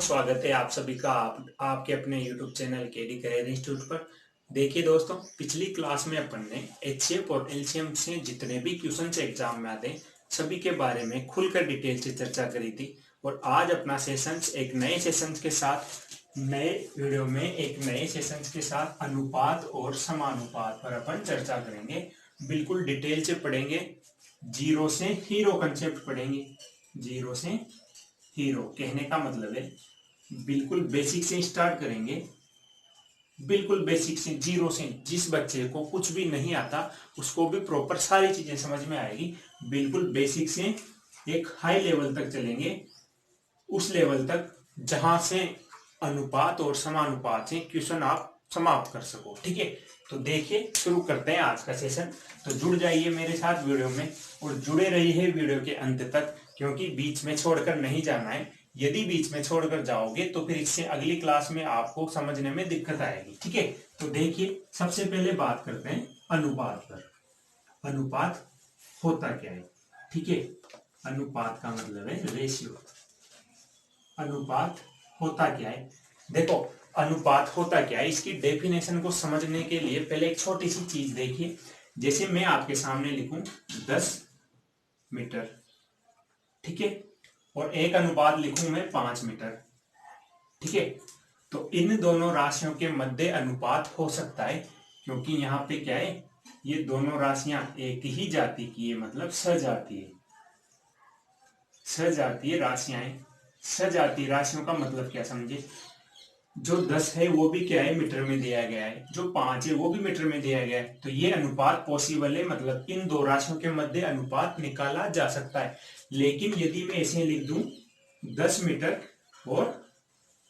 स्वागत है आप सभी का आपके अपने YouTube channel KD career institute पर। देखिए दोस्तों, पिछली क्लास में अपन ने एचसीएफ और एलसीएम से जितने भी क्वेश्चन एग्जाम में आते हैं सभी के बारे में खुलकर डिटेल से चर्चा करी थी। और आज अपना सेशंस एक नए सेशंस के साथ नए वीडियो में एक नए सेशंस के साथ अनुपात और समानुपात पर अपन चर्चा करेंगे। बिल्कुल डिटेल से पढ़ेंगे, जीरो से हीरो कंसेप्ट पढ़ेंगे। जीरो से हीरो कहने का मतलब है बिल्कुल बेसिक से स्टार्ट करेंगे, बिल्कुल बेसिक से, जीरो से। जिस बच्चे को कुछ भी नहीं आता उसको भी प्रॉपर सारी चीजें समझ में आएगी। बिल्कुल बेसिक से एक हाई लेवल तक चलेंगे, उस लेवल तक जहां से अनुपात और समानुपात से क्वेश्चन आप समाप्त कर सको। ठीक है, तो देखिए शुरू करते हैं आज का सेशन। तो जुड़ जाइए मेरे साथ वीडियो में और जुड़े रहिए वीडियो के अंत तक, क्योंकि बीच में छोड़कर नहीं जाना है। यदि बीच में छोड़कर जाओगे तो फिर इससे अगली क्लास में आपको समझने में दिक्कत आएगी। ठीक है, तो देखिए सबसे पहले बात करते हैं अनुपात पर। अनुपात होता क्या है? ठीक है, अनुपात का मतलब है रेशियो। अनुपात होता क्या है? देखो, अनुपात होता क्या है, इसकी डेफिनेशन को समझने के लिए पहले एक छोटी सी चीज देखिए। जैसे मैं आपके सामने लिखूं 10 मीटर, ठीक है, और एक अनुपात लिखूं मैं 5 मीटर, ठीक है, तो इन दोनों राशियों के मध्य अनुपात हो सकता है। क्योंकि यहाँ पे क्या है, ये दोनों राशियां एक ही जाति की है, मतलब सजातीय। सजातीय राशियां हैं। सजातीय राशियों का मतलब क्या समझे? जो 10 है वो भी क्या है, मीटर में दिया गया है। जो 5 है वो भी मीटर में दिया गया है। तो ये अनुपात पॉसिबल है, मतलब इन दो राशियों के मध्य अनुपात निकाला जा सकता है। लेकिन यदि मैं ऐसे लिख दूं 10 मीटर और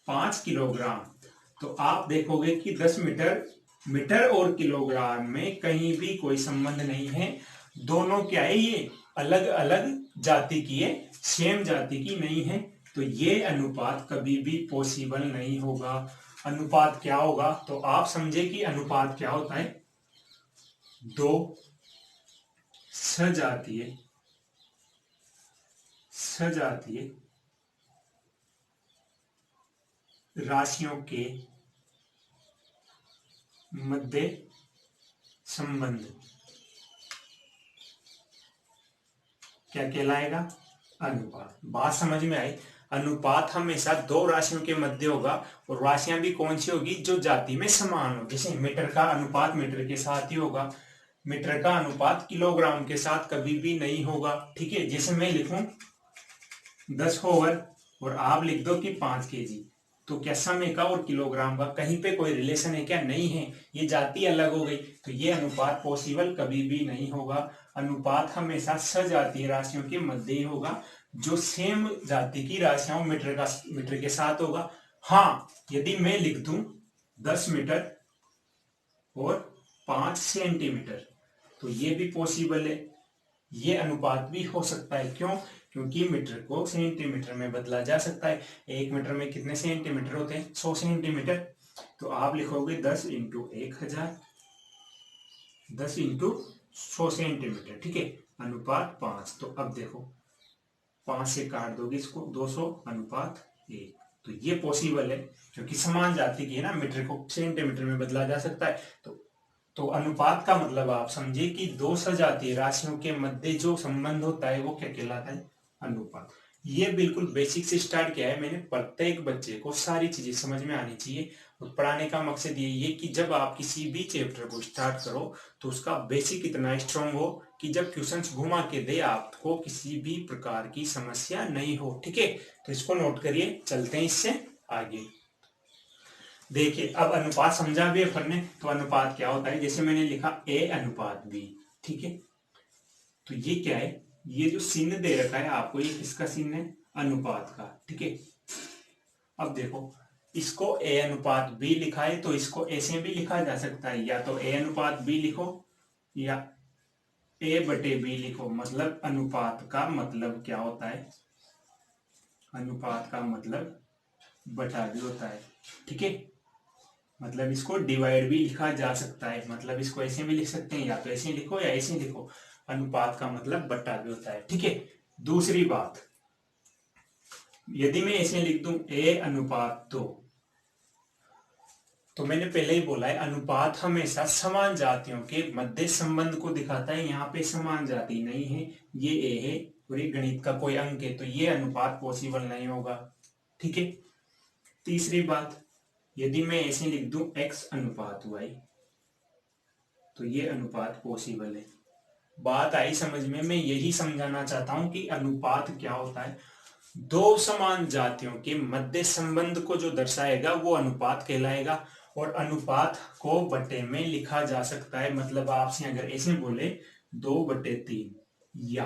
5 किलोग्राम, तो आप देखोगे कि 10 मीटर, मीटर और किलोग्राम में कहीं भी कोई संबंध नहीं है। दोनों क्या है, ये अलग अलग जाति की है, सेम जाति की नहीं है। तो ये अनुपात कभी भी पॉसिबल नहीं होगा। अनुपात क्या होगा, तो आप समझे कि अनुपात क्या होता है। दो सजातीय सजातीय राशियों के मध्य संबंध क्या कहलाएगा? अनुपात। बात समझ में आई? अनुपात हमेशा दो राशियों के मध्य होगा, और राशियां भी कौन सी होगी, जो जाति में समान हो। जैसे मीटर का अनुपात मीटर के साथ ही होगा, मीटर का अनुपात किलोग्राम के साथ कभी भी नहीं होगा। ठीक है, जैसे मैं लिखूं 10 होवर और आप लिख दो कि 5 kg, तो क्या समय का और किलोग्राम का कहीं पे कोई रिलेशन है क्या? नहीं है, ये जाति अलग हो गई। तो ये अनुपात पॉसिबल कभी भी नहीं होगा। अनुपात हमेशा सजातीय राशियों के मध्य ही होगा, जो सेम जाति की राशियां मीटर के साथ होगा। हाँ, यदि मैं लिख दूं 10 मीटर और 5 सेंटीमीटर, तो ये भी पॉसिबल है, ये अनुपात भी हो सकता है। क्यों? क्योंकि मीटर को सेंटीमीटर में बदला जा सकता है। एक मीटर में कितने सेंटीमीटर होते हैं? 100 सेंटीमीटर। तो आप लिखोगे 10 इंटू 1000, 10 इंटू 100 सेंटीमीटर। ठीक है, अनुपात 5। तो अब देखो 5 से काट दोगे इसको, 200 अनुपात 1। तो ये पॉसिबल है, क्योंकि समान जाति की है ना, मीटर को सेंटीमीटर में बदला जा सकता है। तो अनुपात का मतलब आप समझे कि दो सजातीय राशियों के मध्य जो संबंध होता है वो क्या कहलाता है? अनुपात। ये बिल्कुल बेसिक से स्टार्ट किया है मैंने। प्रत्येक बच्चे को सारी चीजें समझ में आनी चाहिए, और पढ़ाने का मकसद यही है कि जब आप किसी भी चैप्टर को स्टार्ट करो तो उसका बेसिक इतना स्ट्रांग हो कि जब क्वेश्चंस घुमा के दे आपको किसी भी प्रकार की समस्या नहीं हो। ठीक है, तो इसको नोट करिए, चलते हैं इससे आगे। देखिए, अब अनुपात समझा भी अपन ने, तो अनुपात क्या होता है, जैसे मैंने लिखा A अनुपात B। ठीक है, तो ये क्या है, ये जो चिन्ह दे रखा है आपको, ये किसका चिन्ह है? अनुपात का। ठीक है, अब देखो इसको A अनुपात B लिखा है, तो इसको ऐसे भी लिखा जा सकता है, या तो A अनुपात B लिखो या A/B लिखो। मतलब अनुपात का मतलब क्या होता है? अनुपात का मतलब बटा भी होता है। ठीक है, मतलब इसको डिवाइड भी लिखा जा सकता है, मतलब इसको ऐसे भी लिख सकते हैं, या तो ऐसे लिखो या ऐसे लिखो। अनुपात का मतलब बट्टा भी होता है। ठीक है, दूसरी बात, यदि मैं ऐसे लिख दूं a अनुपात 2, तो मैंने पहले ही बोला है अनुपात हमेशा समान जातियों के मध्य संबंध को दिखाता है। यहाँ पे समान जाति नहीं है, ये a है और ये गणित का कोई अंक है, तो ये अनुपात पॉसिबल नहीं होगा। ठीक है। तीसरी बात, यदि मैं ऐसे लिख दूं x अनुपात y, तो ये अनुपात पॉसिबल है। बात आई समझ में? मैं यही समझाना चाहता हूं कि अनुपात क्या होता है। दो समान जातियों के मध्य संबंध को जो दर्शाएगा वो अनुपात कहलाएगा। और अनुपात को बटे में लिखा जा सकता है, मतलब आपसे अगर ऐसे बोले 2/3 या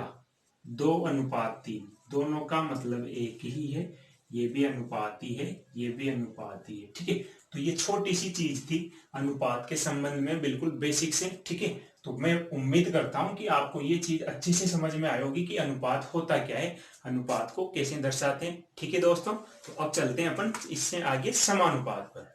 2:3, दोनों का मतलब एक ही है। ये भी अनुपाती है, ये भी अनुपाती है। ठीक है। तो ये छोटी सी चीज थी अनुपात के संबंध में, बिल्कुल बेसिक से। ठीक है। तो मैं उम्मीद करता हूं कि आपको ये चीज अच्छी से समझ में आई होगी कि अनुपात होता क्या है, अनुपात को कैसे दर्शाते हैं। ठीक है दोस्तों, तो अब चलते हैं अपन इससे आगे समानुपात पर।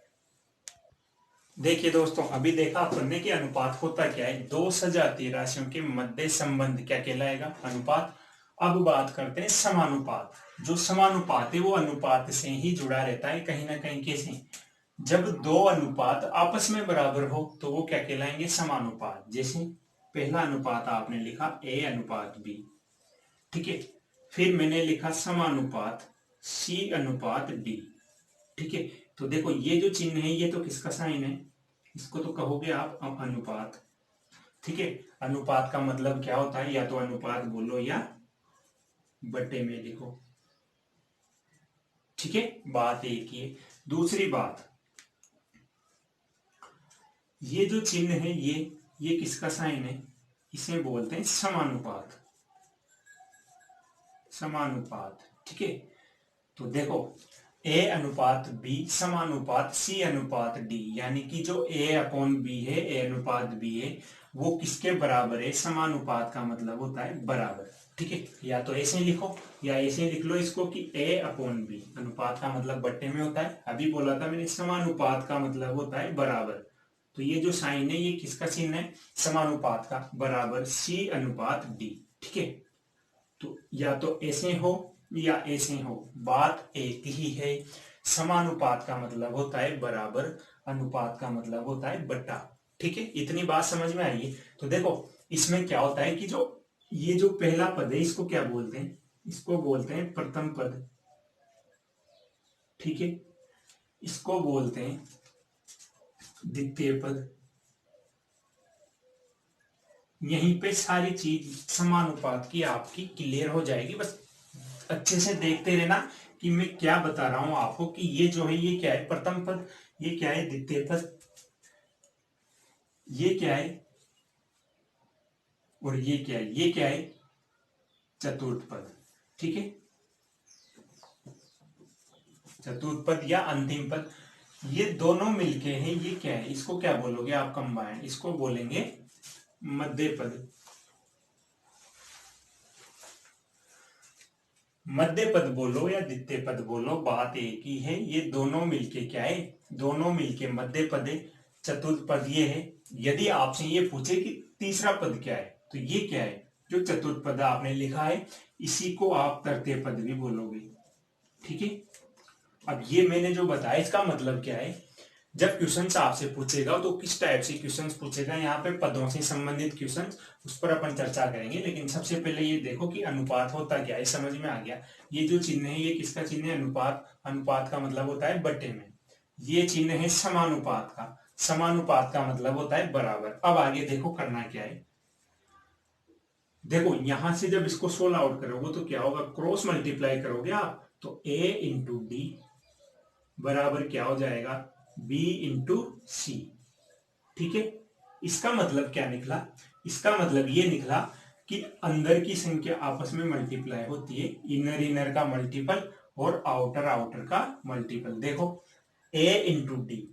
देखिए दोस्तों, अभी देखा अपन ने कि अनुपात होता क्या है। दो सजातीय राशियों के मध्य संबंध क्या कहलाएगा, अनुपात। अब बात करते हैं समानुपात। जो समानुपात है वो अनुपात से ही जुड़ा रहता है कहीं ना कहीं। कैसे? जब दो अनुपात आपस में बराबर हो तो वो क्या कहलाएंगे, समानुपात। जैसे पहला अनुपात आपने लिखा a अनुपात b। ठीक है। फिर मैंने लिखा समानुपात c अनुपात d। ठीक है। तो देखो ये जो चिन्ह है ये तो किसका साइन है, इसको तो कहोगे आप अनुपात। ठीक है। अनुपात का मतलब क्या होता है, या तो अनुपात बोलो या बटे में लिखो। ठीक है। बात एक ही है। दूसरी बात, ये जो चिन्ह है ये किसका साइन है, इसे बोलते हैं समानुपात। समानुपात। ठीक है। तो देखो a अनुपात b समानुपात c अनुपात d, यानी कि जो a/b है, a अनुपात b है, वो किसके बराबर है, समानुपात का मतलब होता है बराबर। ठीक है। या तो ऐसे लिखो या ऐसे लिख लो इसको कि a/b, अनुपात का मतलब बट्टे में होता है। अभी बोला था मैंने समानुपात का मतलब होता है बराबर। तो ये जो साइन है ये किसका चिन्ह है, समानुपात का, बराबर c अनुपात d। ठीक है। तो या तो ऐसे हो या ऐसे हो, बात एक ही है। समानुपात का मतलब होता है बराबर, अनुपात का मतलब होता है बटा। ठीक है। इतनी बात समझ में आई है। तो देखो इसमें क्या होता है कि जो ये जो पहला पद है इसको क्या बोलते हैं, इसको बोलते हैं प्रथम पद। ठीक है। इसको बोलते हैं द्वितीय पद। यहीं पे सारी चीज समानुपात की आपकी क्लियर हो जाएगी। बस अच्छे से देखते रहना कि मैं क्या बता रहा हूं आपको, कि ये जो है ये क्या है, प्रथम पद, ये क्या है, द्वितीय पद, ये क्या है, और ये क्या है, ये क्या है, चतुर्थ पद। ठीक है। चतुर्थ पद या अंतिम पद, ये दोनों मिलके हैं, ये क्या है, इसको क्या बोलोगे आप, कंबाइंड, इसको बोलेंगे मध्य पद। मध्य पद बोलो या द्वितीय पद बोलो, बात एक ही है। ये दोनों मिलके क्या है, दोनों मिलके मध्य पद है। चतुर्थ पद ये है। यदि आपसे ये पूछे कि तीसरा पद क्या है, तो ये क्या है, जो चतुर्थ पद आपने लिखा है, इसी को आप तृतीय पद भी बोलोगे। ठीक है। अब ये मैंने जो बताया इसका मतलब क्या है, जब क्वेश्चंस आपसे पूछेगा तो किस टाइप से क्वेश्चंस पूछेगा, यहाँ पे पदों से संबंधित क्वेश्चंस, उस पर अपन चर्चा करेंगे। लेकिन सबसे पहले ये देखो कि अनुपात होता क्या है, समझ में आ गया। ये जो चिन्ह है ये किसका चिन्ह है, अनुपात। अनुपात का मतलब होता है बटे में। ये चिन्ह है समानुपात का। समानुपात का मतलब होता है बराबर। अब आगे देखो करना क्या है। देखो यहां से जब इसको सोल्व आउट करोगे तो क्या होगा, क्रॉस मल्टीप्लाई करोगे आप, तो a इंटू डी बराबर क्या हो जाएगा, b इंटू सी। ठीक है। इसका मतलब क्या निकला, इसका मतलब ये निकला कि अंदर की संख्या आपस में मल्टीप्लाई होती है, इनर इनर का मल्टीपल और आउटर आउटर का मल्टीपल। देखो a into D,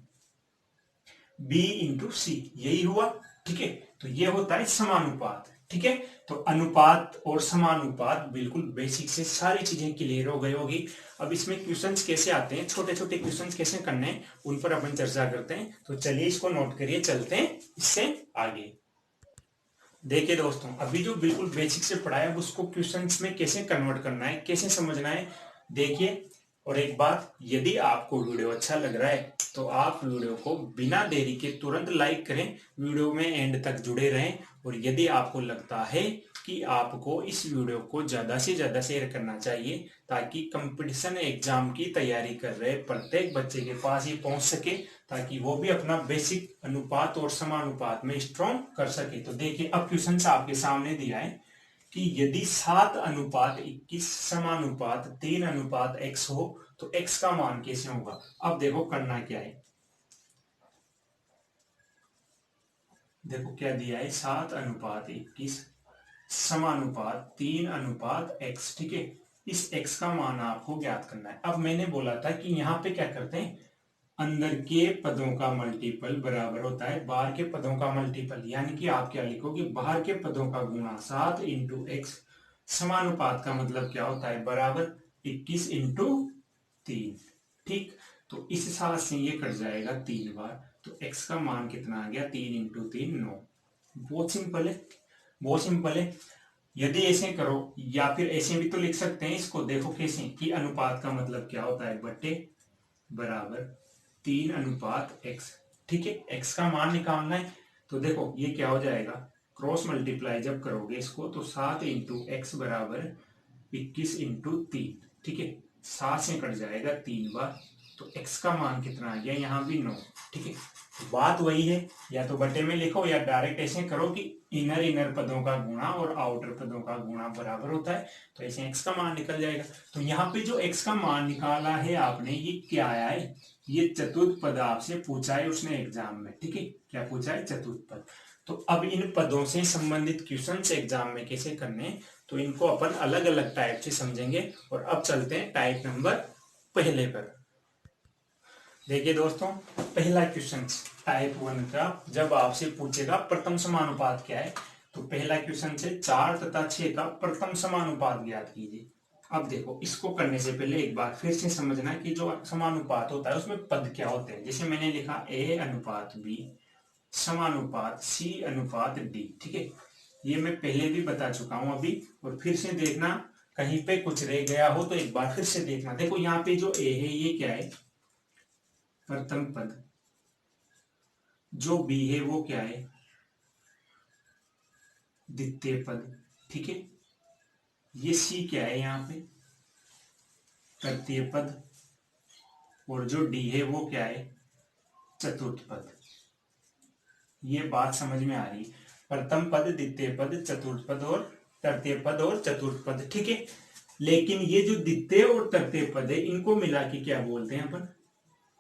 b into C, यही हुआ। ठीक है। तो ये होता है समानुपात। ठीक है। तो अनुपात और समानुपात बिल्कुल बेसिक से सारी चीजें क्लियर हो गई होगी। अब इसमें क्वेश्चंस कैसे आते हैं, छोटे छोटे क्वेश्चंस कैसे करने हैं, उन पर अपन चर्चा करते हैं। तो चलिए इसको नोट करिए, चलते हैं इससे आगे। देखिए दोस्तों, अभी जो बिल्कुल बेसिक से पढ़ा है उसको क्वेश्चंस में कैसे कन्वर्ट करना है, कैसे समझना है, देखिए, और एक बात, यदि आपको वीडियो अच्छा लग रहा है तो आप वीडियो को बिना देरी के तुरंत लाइक करें, वीडियो में एंड तक जुड़े रहें। और यदि आपको लगता है कि आपको इस वीडियो को ज़्यादा से ज़्यादा शेयर करना चाहिए ताकि कंपटीशन एग्जाम की तैयारी कर रहे प्रत्येक बच्चे के पास ये पहुंच सके, ताकि वो भी अपना बेसिक अनुपात और समानुपात में स्ट्रॉन्ग कर सके। तो देखिए, अब क्वेश्चन आपके सामने दिया है कि यदि 7:21 समानुपात 3:x हो तो x का मान कैसे होगा। अब देखो करना क्या है, देखो क्या दिया है, 7:21 समानुपात 3:x, ठीक है। इस x का मान आपको ज्ञात करना है। अब मैंने बोला था कि यहाँ पे क्या करते हैं, अंदर के पदों का मल्टीपल बराबर होता है बाहर के पदों का मल्टीपल, यानी कि आप क्या लिखोगे, बाहर के पदों का गुणा 7 इंटू एक्स, समानुपात का मतलब क्या होता है, बराबर 21 इंटू 3, ठीक। तो इस हिसाब से ये कट जाएगा 3 बार, तो x का मान कितना आ गया, 3 इंटू 3 9। बहुत सिंपल है, बहुत सिंपल है। यदि ऐसे करो या फिर ऐसे भी तो लिख सकते हैं इसको, देखो कैसे, कि अनुपात का मतलब क्या होता है, बट्टे बराबर 3:x, ठीक है। x का मान निकालना है, तो देखो ये क्या हो जाएगा, क्रॉस मल्टीप्लाई जब करोगे इसको तो 7 इंटू एक्स बराबर 21 इंटू 3, ठीक है। 7 से कट जाएगा 3 बार, तो x का मान कितना आ गया, यहाँ भी 9, ठीक है। बात वही है, या तो बटे में लिखो या डायरेक्ट ऐसे करो कि इनर इनर पदों का गुणा और आउटर पदों का गुणा बराबर होता है, तो ऐसे x का मान निकल जाएगा। तो यहाँ पे जो x का मान निकाला है आपने, ये क्या आया है, ये चतुर्थ पद आपसे पूछा है उसने एग्जाम में, ठीक है। क्या पूछा है, चतुर्थ पद। तो अब इन पदों से संबंधित क्वेश्चन एग्जाम में कैसे करने, तो इनको अपन अलग अलग टाइप से समझेंगे। और अब चलते हैं टाइप नंबर पहले पर। देखिए दोस्तों, पहला क्वेश्चन टाइप 1 का जब आपसे पूछेगा प्रथम समानुपात क्या है, तो पहला क्वेश्चन से 4 तथा 6 का प्रथम समानुपात ज्ञात कीजिए। अब देखो, इसको करने से पहले एक बार फिर से समझना कि जो समानुपात होता है उसमें पद क्या होते हैं। जैसे मैंने लिखा a अनुपात b समानुपात c अनुपात d, ठीक है। ये मैं पहले भी बता चुका हूं अभी, और फिर से देखना कहीं पे कुछ रह गया हो तो एक बार फिर से देखना। देखो यहाँ पे जो a है ये क्या है, प्रथम पद, जो b है वो क्या है, द्वितीय पद, ठीक है। ये c क्या है यहाँ पे, तृतीय पद, और जो d है वो क्या है, चतुर्थ पद। ये बात समझ में आ रही, प्रथम पद, द्वितीय पद, चतुर्थ पद और तृतीय पद और चतुर्थ पद, ठीक है। लेकिन ये जो द्वितीय और तृतीय पद है इनको मिला के क्या बोलते हैं अपन,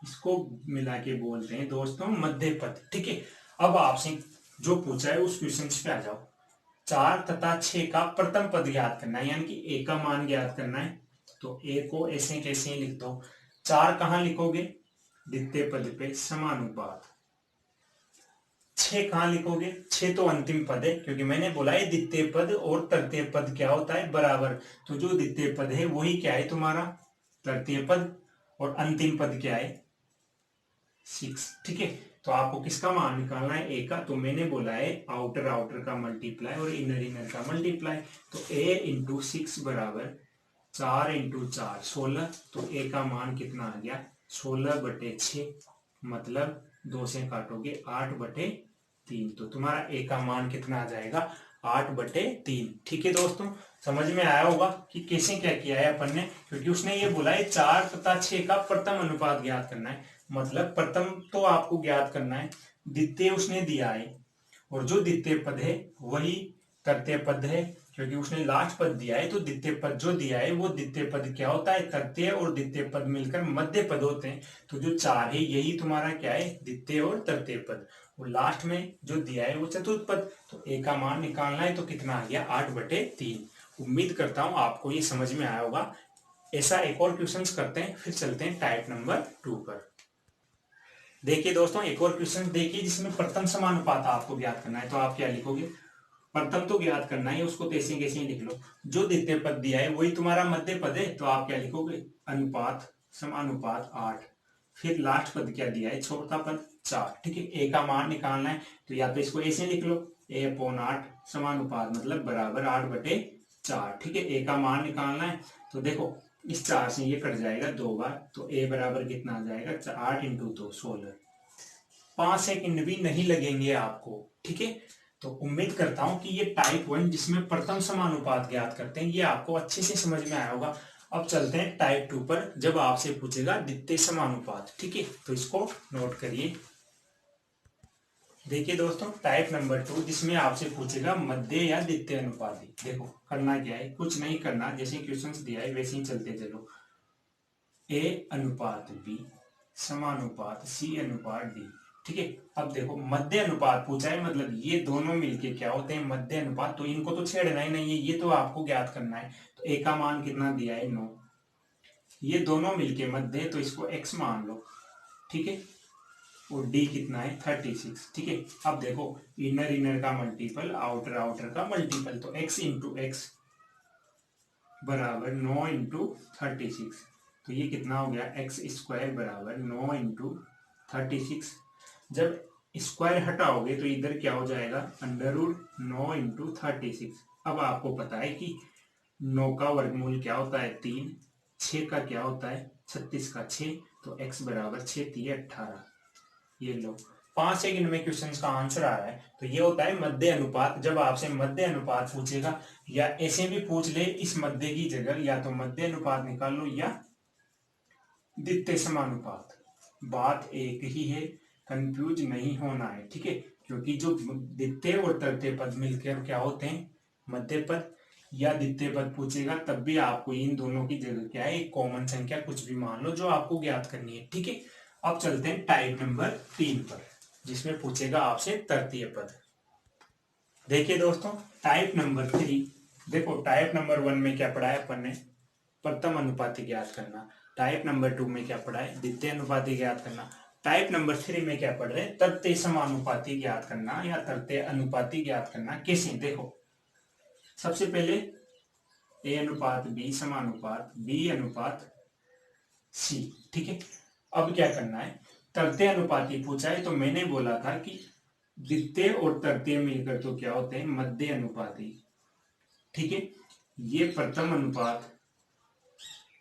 इसको मिला के बोलते हैं दोस्तों मध्य पद, ठीक है। अब आपसे जो पूछा है उस क्वेश्चन पे आ जाओ। 4 तथा 6 का प्रथम पद ज्ञात करना है, यानी कि ए का मान ज्ञात करना है। तो ए को ऐसे कैसे लिख दो, 4 कहां लिखोगे, द्वितीय पद पे समानुपात, 6 कहां लिखोगे, 6 तो अंतिम पद है, क्योंकि मैंने बोला है द्वितीय पद और तृतीय पद क्या होता है, बराबर। तो जो द्वितीय पद है वही क्या है तुम्हारा, तृतीय पद, और अंतिम पद क्या है, 6, ठीक है। तो आपको किसका मान निकालना है, ए का। तो मैंने बोला है आउटर आउटर का मल्टीप्लाई और इनर इनर का मल्टीप्लाई। तो ए इंटू 6 बराबर 4 इंटू 4 16। तो ए का मान कितना आ गया, 16/6, मतलब 2 से काटोगे 8/3। तो तुम्हारा ए का मान कितना आ जाएगा, 8/3, ठीक है दोस्तों। समझ में आया होगा कि कैसे क्या किया है अपन ने, क्योंकि उसने ये बोला है 4 तथा 6 का प्रथम अनुपात ज्ञात करना है, मतलब प्रथम तो आपको ज्ञात करना है, द्वितीय उसने दिया है, और जो द्वितीय पद है वही तृतीय पद है, क्योंकि उसने लास्ट पद दिया है। तो द्वितीय पद जो दिया है वो द्वितीय पद क्या होता है, तृतीय और द्वितीय पद मिलकर मध्य पद होते हैं। तो जो 4 है यही तुम्हारा क्या है, द्वितीय और तृतीय पद, और लास्ट में जो दिया है वो चतुर्थ पद। तो ए का मान निकालना है, तो कितना आ गया, 8/3। उम्मीद करता हूं आपको ये समझ में आया होगा। ऐसा एक और क्वेश्चन करते हैं, फिर चलते हैं टाइप नंबर 2 पर। देखिए दोस्तों, एक और क्वेश्चन देखिए जिसमें प्रथम समानुपात आपको ज्ञात करना है। तो आप क्या लिखोगे, प्रथम तो ज्ञात करना है, उसको कैसे कैसे लिख लो। जो द्वितीय पद दिया है वही तुम्हारा मध्य पद है, तो आप क्या लिखोगे, अनुपात समानुपात 8। फिर लास्ट पद क्या दिया है, चौथा पद 4, ठीक है। ए का मान निकालना है, तो या तो इसको ऐसे लिख लो, a/8 समानुपात मतलब बराबर 8/4, ठीक है। ए का मान निकालना है, तो देखो इस 4 से ये कट जाएगा 2 बार, तो ए बराबर कितना आ जाएगा 8 इंटू 2 16। 5 सेकंड भी नहीं लगेंगे आपको, ठीक है। तो उम्मीद करता हूं कि ये टाइप 1 जिसमें प्रथम समानुपात ज्ञात करते हैं ये आपको अच्छे से समझ में आया होगा। अब चलते हैं टाइप 2 पर, जब आपसे पूछेगा द्वितीय समानुपात, ठीक है। तो इसको नोट करिए। देखिए दोस्तों, टाइप नंबर 2 जिसमें आपसे पूछेगा मध्य या द्वितीय अनुपाती। देखो करना क्या है, कुछ नहीं करना, जैसे क्वेश्चन दिया है वैसे ही चलते चलो। ए अनुपात बी समानुपात सी अनुपात डी, ठीक है। अब देखो मध्य अनुपात पूछा है, मतलब ये दोनों मिलके क्या होते हैं मध्य अनुपात, तो इनको तो छेड़ना ही नहीं है, ये तो आपको ज्ञात करना है। तो ए का मान कितना दिया है 9, ये दोनों मिलके मध्य है तो इसको x मान लो, ठीक है। और डी कितना है 36, ठीक है। अब देखो इनर इनर का मल्टीपल आउटर आउटर का मल्टीपल, तो x इंटू एक्स बराबर 9 इंटू 36, तो ये कितना हो गया एक्स स्क्वायर बराबर 9 इंटू 36। जब स्क्वायर हटाओगे तो इधर क्या हो जाएगा अंडर रूट 9 इंटू 36। अब आपको पता है कि 9 का वर्गमूल क्या होता है 3, 6 का क्या होता है 36 का 6, तो x बराबर 6 3 18। ये लो 5 सेकंड में क्वेश्चन का आंसर आ रहा है। तो ये होता है मध्य अनुपात। जब आपसे मध्य अनुपात पूछेगा या ऐसे भी पूछ ले इस मध्य की जगह, या तो मध्य अनुपात निकाल लो या द्वितीय समानुपात, बात एक ही है, कंफ्यूज नहीं होना है, ठीक है। क्योंकि जो द्वितीय और तृतीय पद मिलकर क्या होते हैं मध्य पद, या द्वितीय पद पूछेगा तब भी आपको इन दोनों की जगह क्या है एक कॉमन संख्या कुछ भी मान लो जो आपको ज्ञात करनी है, ठीक है। अब चलते हैं टाइप नंबर 3 पर, जिसमें पूछेगा आपसे तृतीय पद। देखिए दोस्तों टाइप नंबर 3, देखो टाइप नंबर 1 में क्या पढ़ा है अपन ने प्रथम अनुपाती ज्ञात करना, टाइप नंबर 2 में क्या पढ़ा है द्वितीय अनुपाती ज्ञात करना, टाइप नंबर 3 में क्या पढ़ रहे हैं तृतीय समानुपाती ज्ञात करना या तृतीय अनुपाती ज्ञात करना। कैसे, देखो सबसे पहले ए अनुपात बी समानुपात बी अनुपात सी, ठीक है। अब क्या करना है तृतीय अनुपाती पूछा है, तो मैंने बोला था कि द्वितीय और तृतीय मिलकर तो क्या होते हैं मध्य अनुपाती, ठीक है। ये प्रथम अनुपात,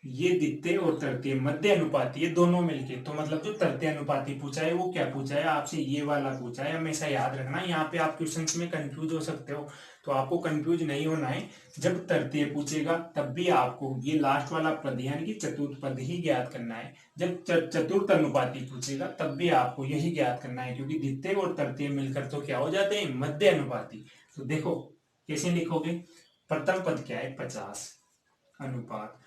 ये द्वितीय और तृतीय मध्य अनुपाती, ये दोनों मिलके, तो मतलब जो तृतीय अनुपाती पूछा है वो क्या पूछा है आपसे ये वाला पूछा है। हमेशा याद रखना, यहाँ पे आप क्वेश्चंस में कंफ्यूज हो सकते हो, तो आपको कंफ्यूज नहीं होना है। जब तृतीय पूछेगा तब भी आपको ये लास्ट वाला पद यानी कि चतुर्थ पद ही ज्ञात करना है। जब चतुर्थ अनुपाती पूछेगा तब भी आपको यही ज्ञात करना है, क्योंकि द्वितीय और तृतीय मिलकर तो क्या हो जाते हैं मध्य अनुपाती। तो देखो कैसे लिखोगे, प्रथम पद क्या है 50 अनुपात,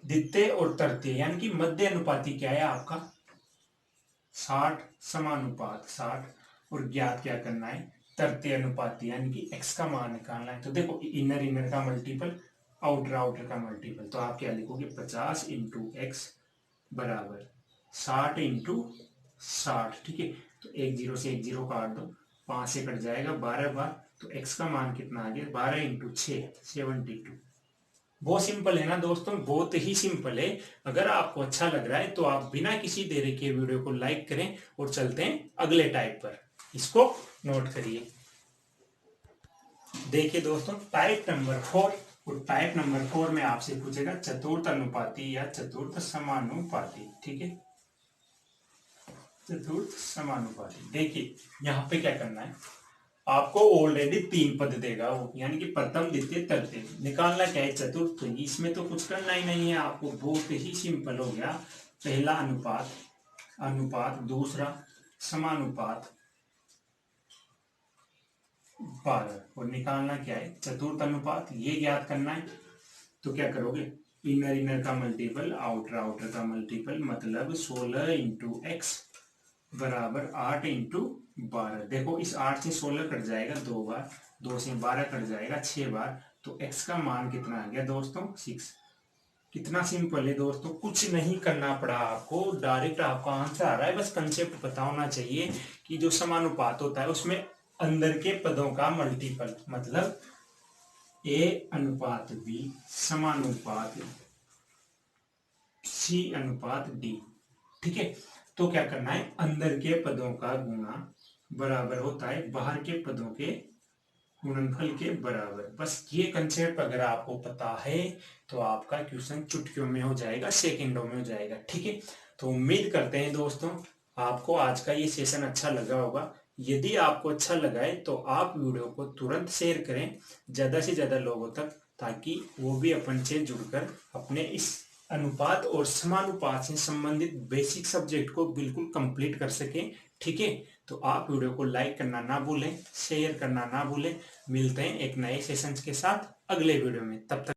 द्वितीय और तृतीय यानी कि मध्य अनुपाती क्या है आपका 60 समानुपात 60, और ज्ञात क्या करना है तृतीय अनुपाती यानी कि x का मान निकालना है। तो देखो इनर इनर का मल्टीपल आउटर आउटर का मल्टीपल, तो आप क्या लिखोगे 50 इंटू एक्स बराबर 60 इंटू 60, ठीक है। तो एक जीरो से एक जीरो काट दो, 5 से कट जाएगा 12 बार, तो x का मान कितना आ गया 12 इंटू 6 72। बहुत सिंपल है ना दोस्तों, बहुत ही सिंपल है। अगर आपको अच्छा लग रहा है तो आप बिना किसी देरी के वीडियो को लाइक करें और चलते हैं अगले टाइप पर, इसको नोट करिए। देखिए दोस्तों टाइप नंबर 4, और टाइप नंबर 4 में आपसे पूछेगा चतुर्थ अनुपाती या चतुर्थ समानुपाती, ठीक है। चतुर्थ समानुपाती, देखिए यहाँ पे क्या करना है, आपको ऑलरेडी 3 पद देगा वो, यानी कि प्रथम द्वितीय तृतीय, निकालना क्या है चतुर्थ, तो इसमें तो कुछ करना ही नहीं है आपको, बहुत ही सिंपल हो गया। पहला अनुपात अनुपात, दूसरा समानुपात 12, और निकालना क्या है चतुर्थ अनुपात, ये ज्ञात करना है। तो क्या करोगे इनर इनर का मल्टीपल आउटर आउटर का मल्टीपल, मतलब 16 इंटू एक्स बराबर 8 इंटू 12। देखो इस 8 से 16 कट जाएगा 2 बार, 2 से 12 कट जाएगा 6 बार, तो x का मान कितना आ गया दोस्तों 6। कितना सिंपल है दोस्तों, कुछ नहीं करना पड़ा आपको, डायरेक्ट आपका आंसर आ रहा है। बस कंसेप्ट पता होना चाहिए कि जो समानुपात होता है उसमें अंदर के पदों का मल्टीपल, मतलब a अनुपात b समानुपात c अनुपात d, ठीक है। तो क्या करना है अंदर के पदों का गुणा बराबर होता है बाहर के पदों के गुणनफल के बराबर। बस ये कंसेप्ट अगर आपको पता है तो आपका क्वेश्चन चुटकियों में हो जाएगा, सेकंडों में हो जाएगा। ठीक है, तो उम्मीद करते हैं दोस्तों आपको आज का ये सेशन अच्छा लगा होगा। यदि आपको अच्छा लगा है तो आप वीडियो को तुरंत शेयर करें ज्यादा से ज्यादा लोगों तक, ताकि वो भी अपन से जुड़कर अपने इस अनुपात और समानुपात से संबंधित बेसिक सब्जेक्ट को बिल्कुल कंप्लीट कर सके। ठीक है, तो आप वीडियो को लाइक करना ना भूलें, शेयर करना ना भूलें। मिलते हैं एक नए सेशंस के साथ अगले वीडियो में, तब तक